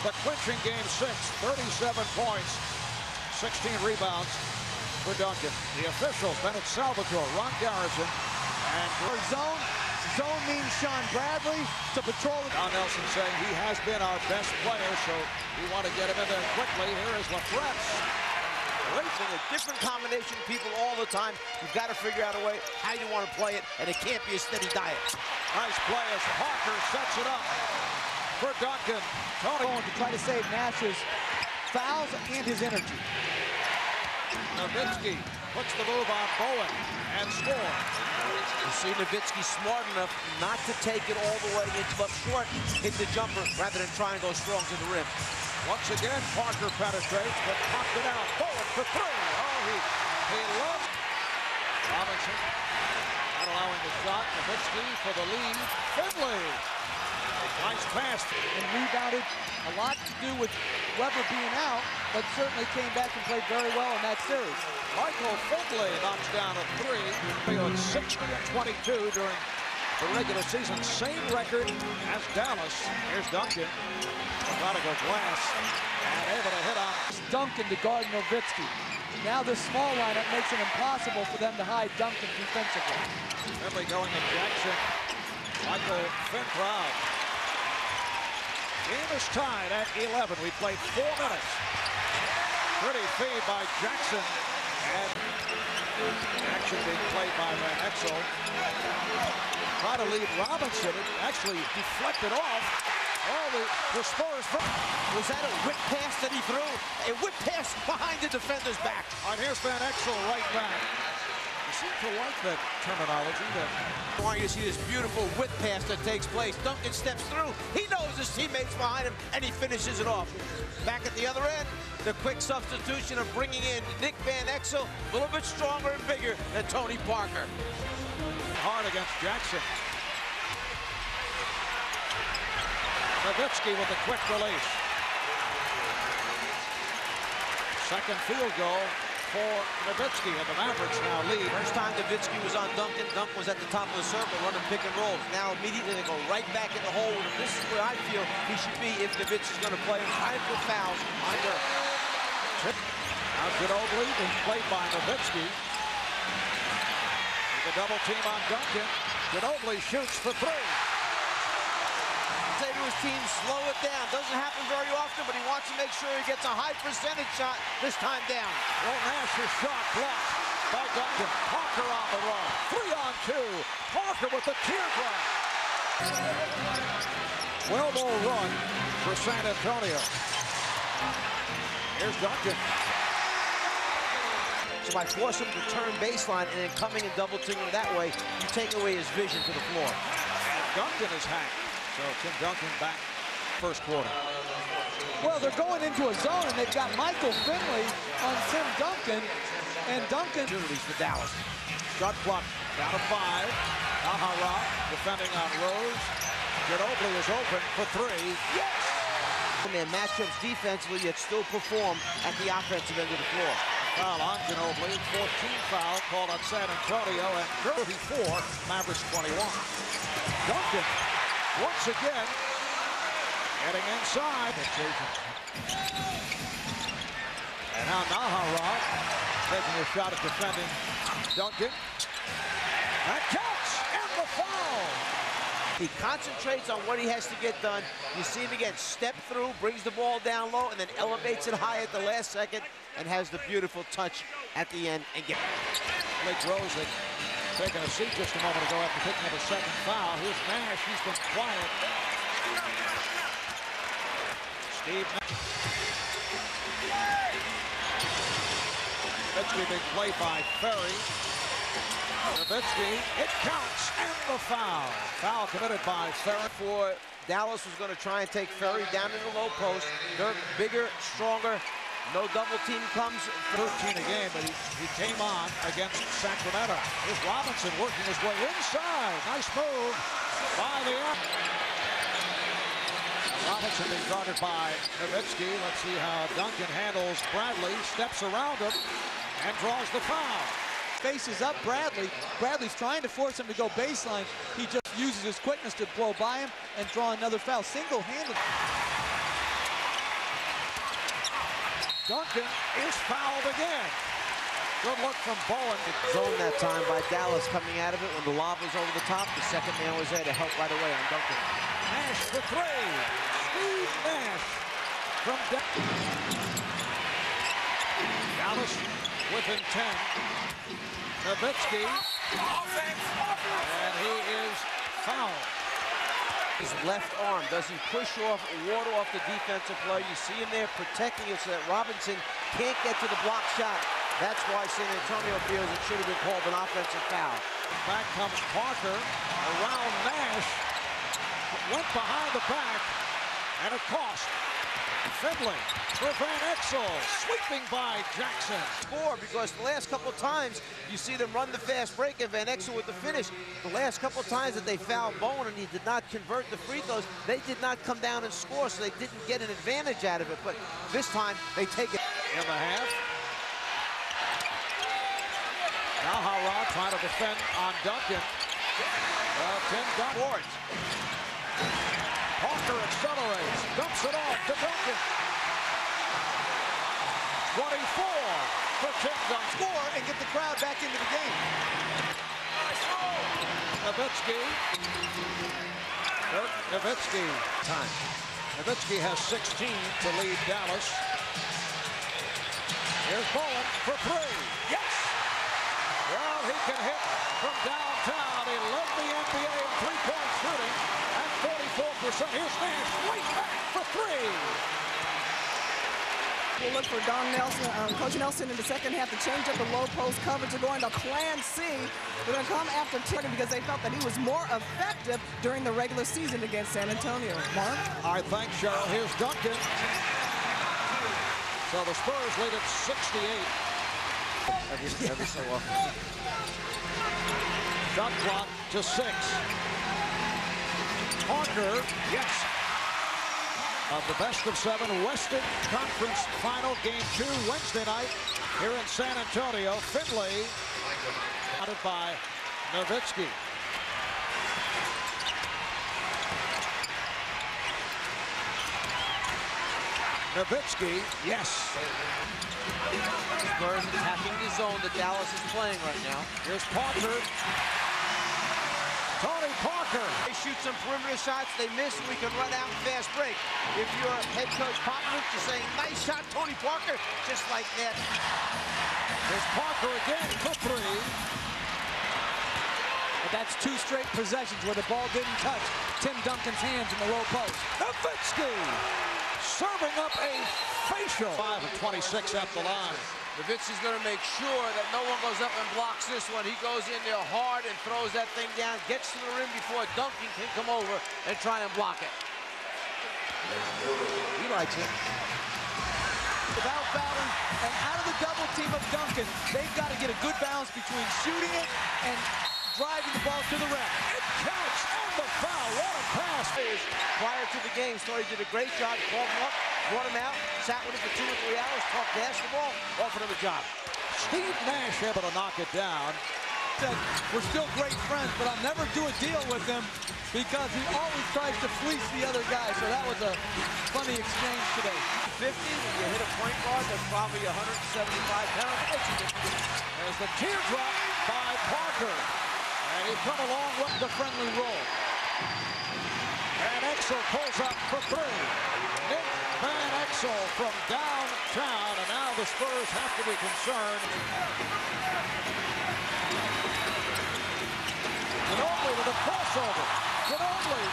The clinching game 6, 37 points, 16 rebounds for Duncan. The officials, Bennett Salvatore, Ron Garrison, and Zone means Sean Bradley to patrol it. Don Nelson saying he has been our best player, so we want to get him in there quickly. Here is LaFrance. Racing a different combination of people all the time. You've got to figure out a way how you want to play it, and it can't be a steady diet. Nice play as Parker sets it up for Duncan. Tony going to try to save Nash's fouls and his energy. Nowitzki puts the move on Bowen and scores. You see Nowitzki smart enough not to take it all the way. It's up short, hit the jumper rather than try and go strong to the rim. Once again, Parker penetrates, but popped it out. Bowen for three. Oh, he loves Robinson. Not allowing the shot. Nowitzki for the lead. Finley. Nice pass. And rebounded. A lot to do with Weber being out, but certainly came back and played very well in that series. Michael Finley knocks down a three. 60-22 during the regular season. Same record as Dallas. Here's Duncan. Got to go glass. And able to hit on Duncan to guard Nowitzki. Now this small lineup makes it impossible for them to hide Duncan defensively. Finley going to Jackson. Michael Finley. Game is tied at 11. We played 4 minutes. Pretty feed by Jackson. And action being played by Van Exel. Try to lead Robinson. It actually deflected off. Oh, the Spurs. Was that a whip pass that he threw? A whip pass behind the defender's back. And here's Van Exel right back. You seem to like that terminology. I want you to see this beautiful whip pass that takes place. Duncan steps through. He knows his teammates behind him, and he finishes it off. Back at the other end, the quick substitution of bringing in Nick Van Exel, a little bit stronger and bigger than Tony Parker. Hard against Jackson. Nowitzki with a quick release. Second field goal for Nowitzki, and the Mavericks now lead. First time Nowitzki was on Duncan. Duncan was at the top of the circle running pick and rolls. Now immediately they go right back in the hole. And this is where I feel he should be if Nowitzki's going to play trying for fouls on Dirk. Now Ginobili being played by Nowitzki. The double team on Duncan. Ginobili shoots for three. Say to his team, slow it down. Doesn't happen very often, but he wants to make sure he gets a high percentage shot this time down. Well, Nash's shot blocked by Duncan. Parker on the run. 3-on-2. Parker with the teardrop. 12-0 run for San Antonio. Here's Duncan. So by forcing him to turn baseline and then coming and double teaming that way, you take away his vision to the floor. And Duncan is hacked. So Tim Duncan back first quarter. Well, they're going into a zone, and they've got Michael Finley on Tim Duncan, and Duncan. Opportunities for Dallas. Shot clock down to 5. Nahara defending on Rose. Ginobili is open for three. Yes! And their matchups defensively, yet still perform at the offensive end of the floor. Foul on Ginobili. 14 foul called on San Antonio, and 34, Mavericks 21. Duncan. Once again, getting inside. And now Nahara taking a shot at defending Duncan. That counts, and the foul. He concentrates on what he has to get done. You see him again, step through, brings the ball down low, and then elevates it high at the last second, and has the beautiful touch at the end and get. Blake Rosen taking a seat just a moment ago after picking up a second foul. Here's Nash. He's been quiet. Steve Nowitzki being played by Ferry. Nowitzki, it counts, and the foul. Foul committed by Ferry. For Dallas was going to try and take Ferry down in the low post. Dirk, bigger, stronger. No double team comes. 13 a game, but he came on against Sacramento. Here's Robinson working his way inside. Nice move by the end. Robinson being guarded by Nowitzki. Let's see how Duncan handles Bradley. Steps around him and draws the foul. Faces up Bradley. Bradley's trying to force him to go baseline. He just uses his quickness to blow by him and draw another foul. Single-handed. Duncan is fouled again. Good look from Bowen. Zone that time by Dallas coming out of it when the lob was over the top. The second man was there to help right away on Duncan. Nash for three. Steve Nash from Dallas within 10. Nowitzki. And he is fouled. His left arm, does he push off, ward off the defensive player? You see him there protecting it so that Robinson can't get to the block shot. That's why San Antonio feels it should have been called an offensive foul. Back comes Parker around Nash. Went behind the back, and it cost. Finley for Van Exel, sweeping by Jackson. Score, because the last couple of times you see them run the fast break and Van Exel with the finish. The last couple of times that they fouled Bowen and he did not convert the free throws, they did not come down and score, so they didn't get an advantage out of it. But this time they take it. In the half. Now Howard trying to defend on Duncan. Tim Duncan. Parker accelerates, dumps it off to Duncan. 24 for Tim Duncan. Score and get the crowd back into the game. Nowitzki. Dirk Nowitzki. Time. Nowitzki has 16 to lead Dallas. Here's Bowen for three. Yes! Well, he can hit from downtown. He led the NBA in three-point shooting at 44%. Here's Nash, way back for three. We'll look for Don Nelson, Coach Nelson in the second half to change up the low post coverage. They're going to plan C. They're going to come after Turner because they felt that he was more effective during the regular season against San Antonio. Mark? All right, thanks, Cheryl. Here's Duncan. So the Spurs lead at 68. Every so often. Shot clock to 6. Parker, yes. Of the best of 7 Western Conference Final Game 2 Wednesday night here in San Antonio. Finley, spotted by Nowitzki. Nowitzki, yes. Spurs attacking the zone that Dallas is playing right now. Here's Parker. Tony Parker. They shoot some perimeter shots, they miss, and we can run out and fast break. If you're head coach Popovich, you're saying, nice shot, Tony Parker, just like that. There's Parker again for three. But that's 2 straight possessions where the ball didn't touch Tim Duncan's hands in the low post. Nowitzki serving up a facial. 5 of 26 at the line. Nowitzki's going to make sure that no one goes up and blocks this one. He goes in there hard and throws that thing down, gets to the rim before Duncan can come over and try and block it. He likes it. Without fouling and out of the double team of Duncan, they've got to get a good balance between shooting it and driving the ball to the rim. It counts on the foul. What a pass. Prior to the game, Story did a great job. Called him up, brought him out, sat with him for 2 or 3 hours, talked basketball, offered him a job. Steve Nash able to knock it down. Said, we're still great friends, but I'll never do a deal with him because he always tries to fleece the other guy. So that was a funny exchange today. 50, when you hit a point guard, that's probably 175 pounds. There's the teardrop by Parker. And he come along with the friendly roll. Van Exel pulls up for three. Nick Van Exel from downtown. And now the Spurs have to be concerned. Ginobili with a crossover. Ginobili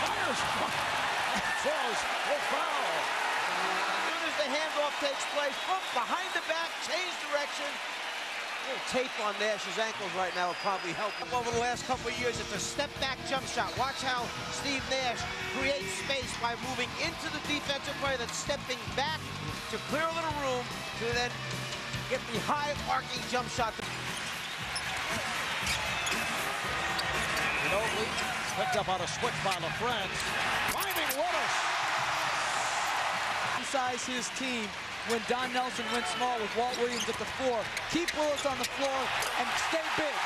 fires. Throws the foul. As soon as the handoff takes place, from behind the back, change direction. A little tape on Nash's ankles right now will probably help him. Over the last couple of years, it's a step-back jump shot. Watch how Steve Nash creates space by moving into the defensive player that's stepping back to clear a little room to then get the high arcing jump shot. Ginobili picked up on a switch by LaFrance. Finding Willis. Size his team when Don Nelson went small with Walt Williams at the 4. Keep Willis on the floor and stay big. A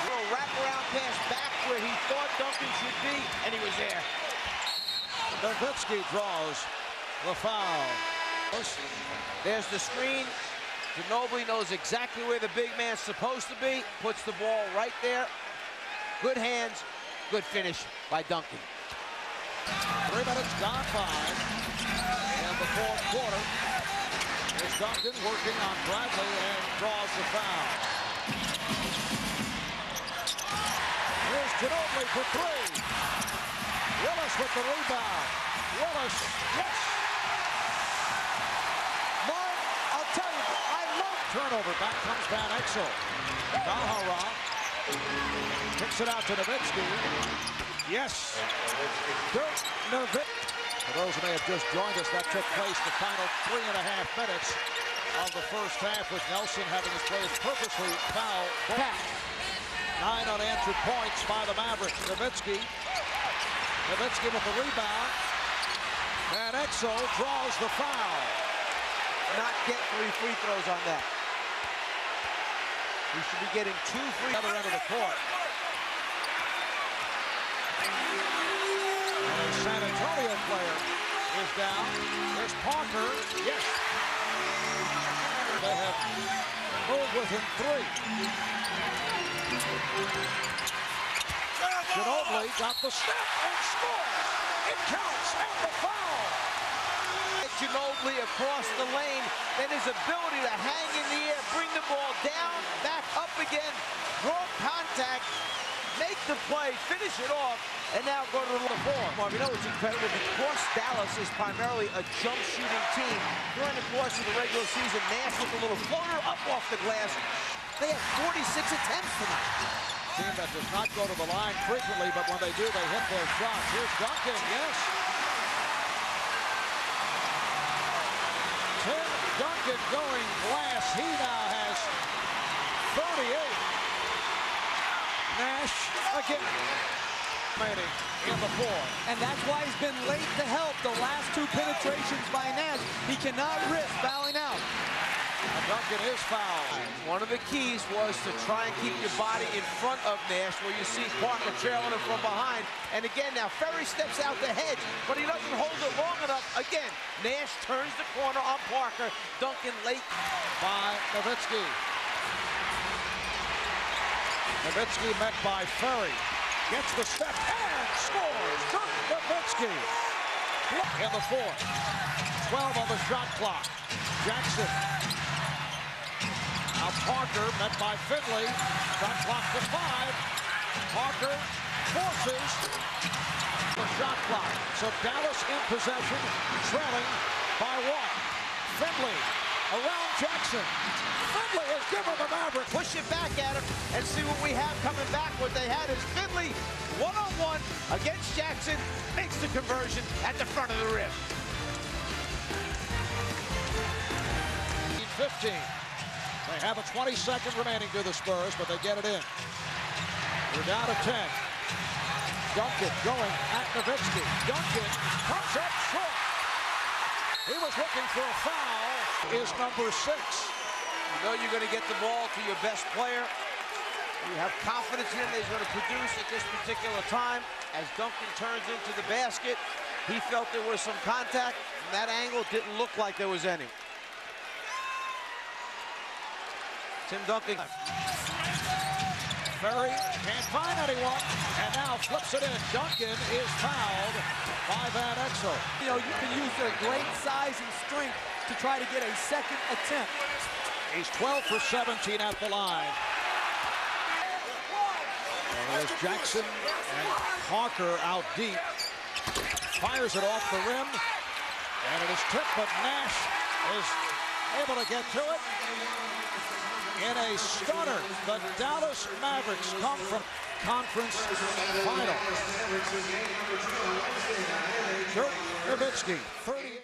little wraparound pass back where he thought Duncan should be, and he was there. Nowitzki draws the foul. There's the screen. Ginobili knows exactly where the big man's supposed to be. Puts the ball right there. Good hands, good finish by Duncan. 3 minutes gone by in the fourth quarter. Here's Duncan working on Bradley and draws the foul. Here's Ginobili for 3. Willis with the rebound. Willis, yes. Mark, I'll tell you, I love Turnover. Back comes Van Exel. Bahara kicks it out to Nowitzki. Yes. Dirk Nowitzki. For those who may have just joined us, that took place the final 3.5 minutes of the first half, with Nelson having his players purposely foul. 9 unanswered points by the Mavericks. Nowitzki with the rebound. Van Exel draws the foul. Not get 3 free throws on that. He should be getting 2 free. Other end of the court. And a San Antonio player is down. There's Parker. Yes. They have moved within 3. Ginobili got the step and scores. It counts and the foul. Ginobili across the lane, then his ability to hang in the air, bring the ball down, back up again, draw contact, make the play, finish it off, and now go to the four. Well, you know what's incredible? Because Dallas is primarily a jump shooting team, during the course of the regular season, Nash with a little floater up off the glass. They have 46 attempts tonight. Team that does not go to the line frequently, but when they do, they hit their shots. Here's Duncan, yes. Tim Duncan going glass. He now has 38. Nash again. In the fourth. And that's why he's been late to help. The last 2 penetrations by Nash, he cannot risk fouling out. And Duncan is fouled. One of the keys was to try and keep your body in front of Nash, where you see Parker trailing him from behind. And again, now Ferry steps out the hedge, but he doesn't hold it long enough. Again, Nash turns the corner on Parker. Duncan late by Nowitzki. Nowitzki met by Ferry. Gets the step and scores. Dirk Nowitzki. In the fourth. 12 on the shot clock. Jackson. Now Parker met by Finley. Shot clock to 5. Parker forces the shot clock. So Dallas in possession, trailing by 1. Finley around Jackson. Finley has given the Mavericks. push it back at him and see what we have coming back. What they had is Finley one-on-one against Jackson, makes the conversion at the front of the rim. 15. They have a 20-second remaining to the Spurs, but they get it in. They're down to 10. Duncan going at Nowitzki. Duncan comes up short. He was looking for a foul. Is number 6. You know you're going to get the ball to your best player. You have confidence in him that he's going to produce at this particular time. As Duncan turns into the basket, he felt there was some contact. From that angle, didn't look like there was any. Tim Duncan. Ferry can't find anyone, and now flips it in. Duncan is fouled by Van Exel. You know, you can use their great size and strength to try to get a second attempt. He's 12 for 17 at the line. And there's Jackson and Parker out deep. Fires it off the rim, and it is tipped, but Nash is able to get to it. In a stunner, the Dallas Mavericks come from conference final. Dirk Nowitzki, 38.